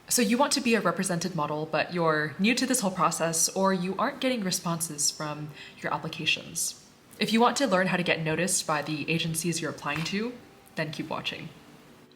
So you want to be a represented model, but you're new to this whole process, or you aren't getting responses from your applications. If you want to learn how to get noticed by the agencies you're applying to, then keep watching.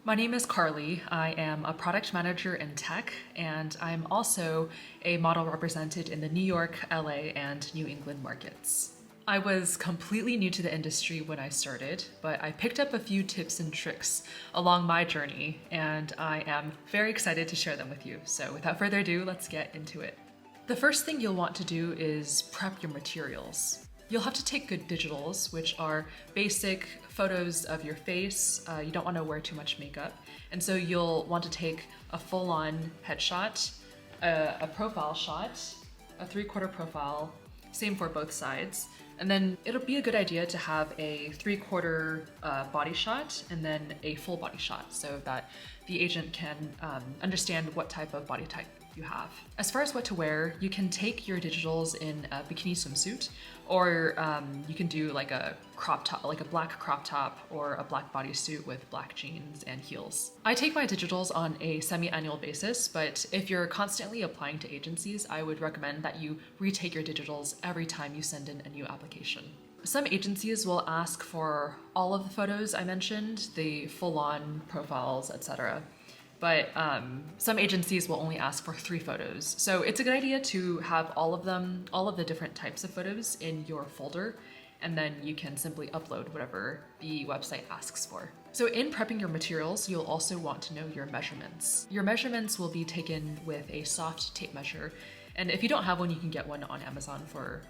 My name is Carly. I am a product manager in tech, and I'm also a model represented in the New York, LA, and New England markets. I was completely new to the industry when I started, but I picked up a few tips and tricks along my journey, and I am very excited to share them with you. So without further ado, let's get into it. The first thing you'll want to do is prep your materials. You'll have to take good digitals, which are basic photos of your face. You don't want to wear too much makeup. And so you'll want to take a full-on headshot, a profile shot, a 3/4 profile, same for both sides. And then it'll be a good idea to have a 3/4 body shot and then a full body shot so that the agent can understand what type of body type you have. As far as what to wear, you can take your digitals in a bikini swimsuit, or you can do like a crop top, like a black crop top or a black bodysuit with black jeans and heels. I take my digitals on a semi-annual basis, but if you're constantly applying to agencies, I would recommend that you retake your digitals every time you send in a new application. Some agencies will ask for all of the photos I mentioned, the full-on profiles, etc. But some agencies will only ask for 3 photos. So it's a good idea to have all of them, all of the different types of photos in your folder, and then you can simply upload whatever the website asks for. So in prepping your materials, you'll also want to know your measurements. Your measurements will be taken with a soft tape measure, and if you don't have one, you can get one on Amazon for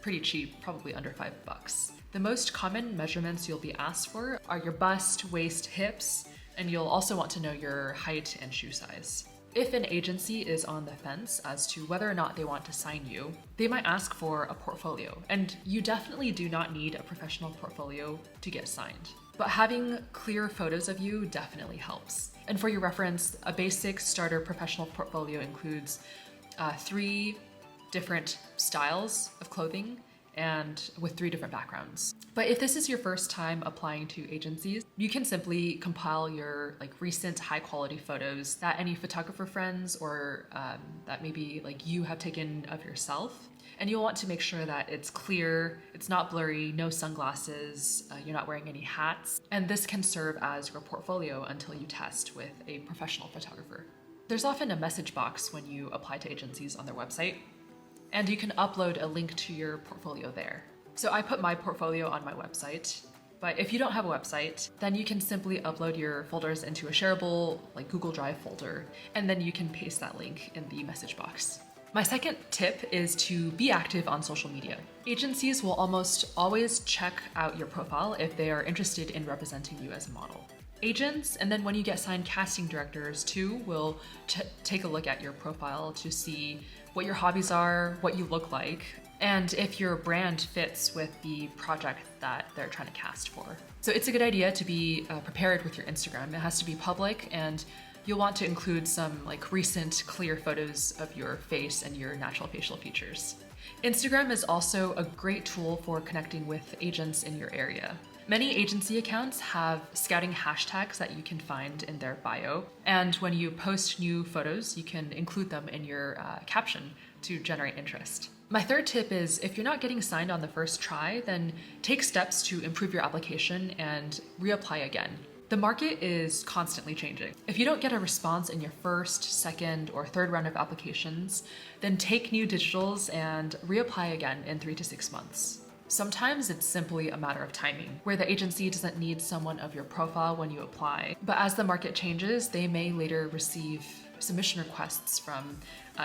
pretty cheap, probably under $5. The most common measurements you'll be asked for are your bust, waist, hips, and you'll also want to know your height and shoe size. If an agency is on the fence as to whether or not they want to sign you, they might ask for a portfolio, and you definitely do not need a professional portfolio to get signed. But having clear photos of you definitely helps. And for your reference, a basic starter professional portfolio includes 3 different styles of clothing and with 3 different backgrounds. But if this is your first time applying to agencies, you can simply compile your recent high quality photos that any photographer friends or that maybe you have taken of yourself. And you'll want to make sure that it's clear, it's not blurry, no sunglasses, you're not wearing any hats. And this can serve as your portfolio until you test with a professional photographer. There's often a message box when you apply to agencies on their website, and you can upload a link to your portfolio there. So I put my portfolio on my website, but if you don't have a website, then you can simply upload your folders into a shareable Google Drive folder, and then you can paste that link in the message box. My second tip is to be active on social media. Agencies will almost always check out your profile if they are interested in representing you as a model. Agents, and then when you get signed, casting directors too, will take a look at your profile to see what your hobbies are, what you look like, and if your brand fits with the project that they're trying to cast for. So it's a good idea to be prepared with your Instagram. It has to be public, and you'll want to include some recent clear photos of your face and your natural facial features. Instagram is also a great tool for connecting with agents in your area. Many agency accounts have scouting hashtags that you can find in their bio, and when you post new photos, you can include them in your caption to generate interest. My third tip is if you're not getting signed on the first try, then take steps to improve your application and reapply again. The market is constantly changing. If you don't get a response in your first, second, or third round of applications, then take new digitals and reapply again in 3 to 6 months. Sometimes it's simply a matter of timing, where the agency doesn't need someone of your profile when you apply, but as the market changes, they may later receive submission requests from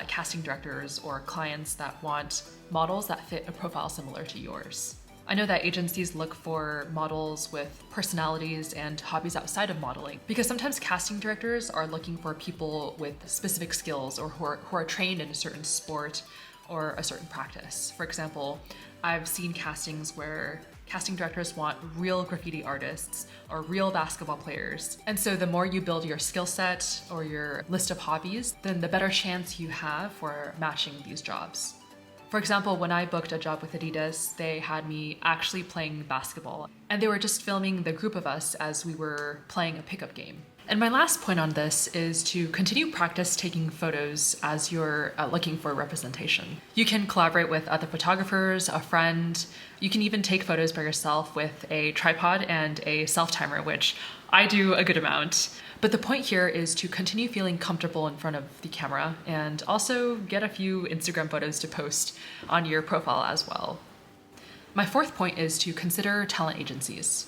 casting directors or clients that want models that fit a profile similar to yours. I know that agencies look for models with personalities and hobbies outside of modeling, because sometimes casting directors are looking for people with specific skills or who are trained in a certain sport or a certain practice. For example, I've seen castings where casting directors want real graffiti artists or real basketball players. And so the more you build your skill set or your list of hobbies, then the better chance you have for matching these jobs. For example, when I booked a job with Adidas, they had me actually playing basketball, and they were just filming the group of us as we were playing a pickup game. And my last point on this is to continue practice taking photos as you're looking for representation. You can collaborate with other photographers, a friend. You can even take photos by yourself with a tripod and a self-timer, which I do a good amount. But the point here is to continue feeling comfortable in front of the camera and also get a few Instagram photos to post on your profile as well. My fourth point is to consider talent agencies.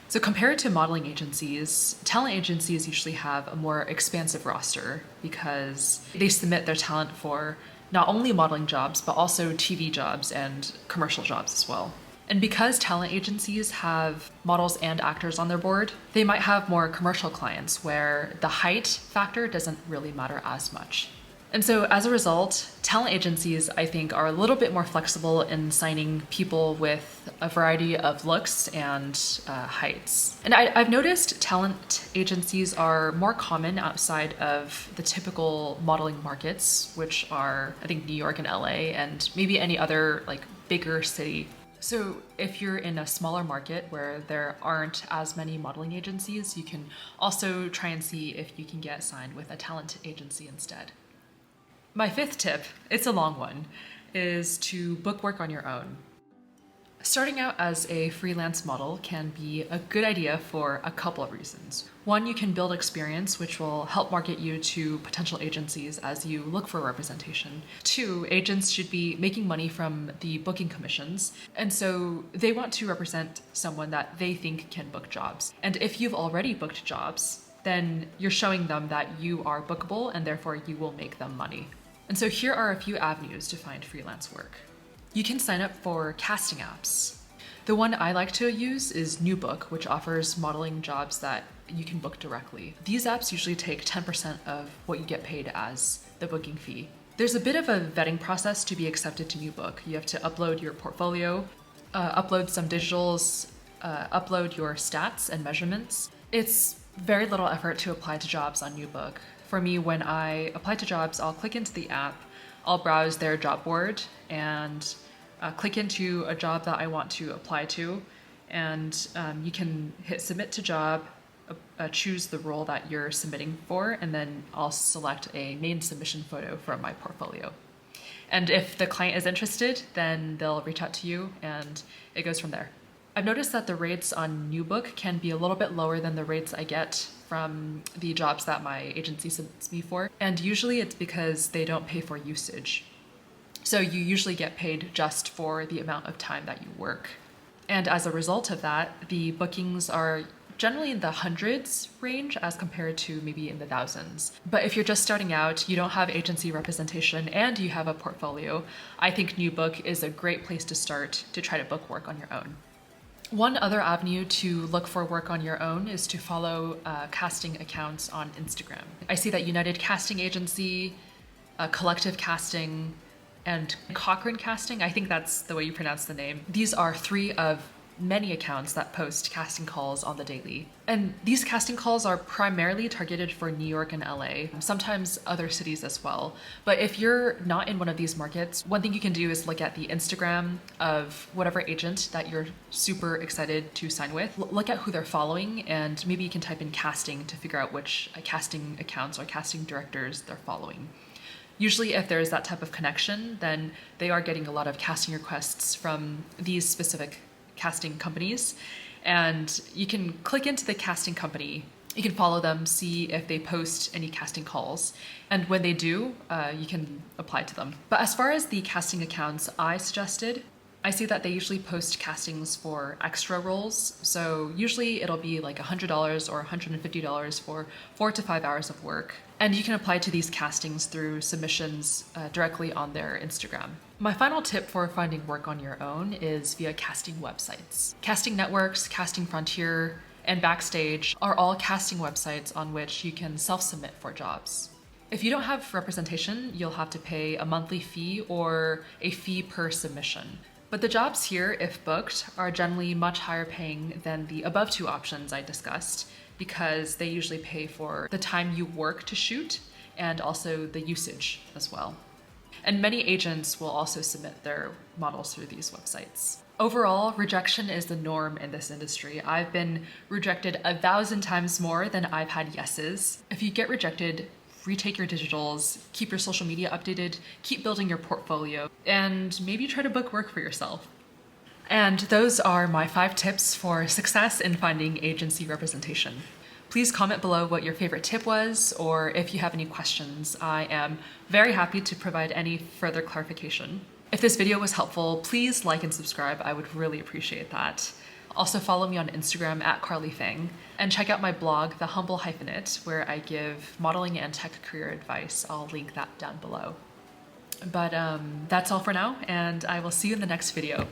So compared to modeling agencies, talent agencies usually have a more expansive roster because they submit their talent for not only modeling jobs, but also TV jobs and commercial jobs as well. And because talent agencies have models and actors on their board, they might have more commercial clients where the height factor doesn't really matter as much. And so as a result, talent agencies, I think, are a little bit more flexible in signing people with a variety of looks and heights. And I've noticed talent agencies are more common outside of the typical modeling markets, which are, I think, New York and LA, and maybe any other like bigger city. So if you're in a smaller market where there aren't as many modeling agencies, you can also try and see if you can get signed with a talent agency instead. My fifth tip, it's a long one, is to book work on your own. Starting out as a freelance model can be a good idea for a couple of reasons. One, you can build experience, which will help market you to potential agencies as you look for representation. Two, agents should be making money from the booking commissions, and so they want to represent someone that they think can book jobs. And if you've already booked jobs, then you're showing them that you are bookable and therefore you will make them money. And so here are a few avenues to find freelance work. You can sign up for casting apps. The one I like to use is NewBook, which offers modeling jobs that you can book directly. These apps usually take 10% of what you get paid as the booking fee. There's a bit of a vetting process to be accepted to NewBook. You have to upload your portfolio, upload some digitals, upload your stats and measurements. It's very little effort to apply to jobs on NewBook. For me, when I apply to jobs, I'll click into the app, I'll browse their job board and click into a job that I want to apply to. And you can hit submit to job, choose the role that you're submitting for, and then I'll select a main submission photo from my portfolio. And if the client is interested, then they'll reach out to you and it goes from there. I've noticed that the rates on NewBook can be a little bit lower than the rates I get from the jobs that my agency submits me for. And usually it's because they don't pay for usage. So you usually get paid just for the amount of time that you work. And as a result of that, the bookings are generally in the hundreds range as compared to maybe in the thousands. But if you're just starting out, you don't have agency representation, and you have a portfolio, I think NewBook is a great place to start to try to book work on your own. One other avenue to look for work on your own is to follow casting accounts on Instagram. I see that United Casting Agency, Collective Casting, and Cochrane Casting, I think that's the way you pronounce the name. These are three of many accounts that post casting calls on the daily. And these casting calls are primarily targeted for New York and LA, sometimes other cities as well. But if you're not in one of these markets, one thing you can do is look at the Instagram of whatever agent that you're super excited to sign with. Look at who they're following, and maybe you can type in casting to figure out which casting accounts or casting directors they're following. Usually if there's that type of connection, then they are getting a lot of casting requests from these specific casting companies, and you can click into the casting company, you can follow them, see if they post any casting calls, and when they do, you can apply to them. But as far as the casting accounts I suggested, I see that they usually post castings for extra roles, so usually it'll be like $100 or $150 for 4 to 5 hours of work. And you can apply to these castings through submissions directly on their Instagram. My final tip for finding work on your own is via casting websites. Casting Networks, Casting Frontier, and Backstage are all casting websites on which you can self-submit for jobs. If you don't have representation, you'll have to pay a monthly fee or a fee per submission. But the jobs here, if booked, are generally much higher paying than the above two options I discussed, because they usually pay for the time you work to shoot and also the usage as well. And many agents will also submit their models through these websites. Overall, rejection is the norm in this industry. I've been rejected 1,000 times more than I've had yeses. If you get rejected, retake your digitals, keep your social media updated, keep building your portfolio, and maybe try to book work for yourself. And those are my 5 tips for success in finding agency representation. Please comment below what your favorite tip was, or if you have any questions. I am very happy to provide any further clarification. If this video was helpful, please like and subscribe. I would really appreciate that. Also follow me on Instagram at Carly Fang, and check out my blog, The Humble Hyphenate, where I give modeling and tech career advice. I'll link that down below. But that's all for now, and I will see you in the next video.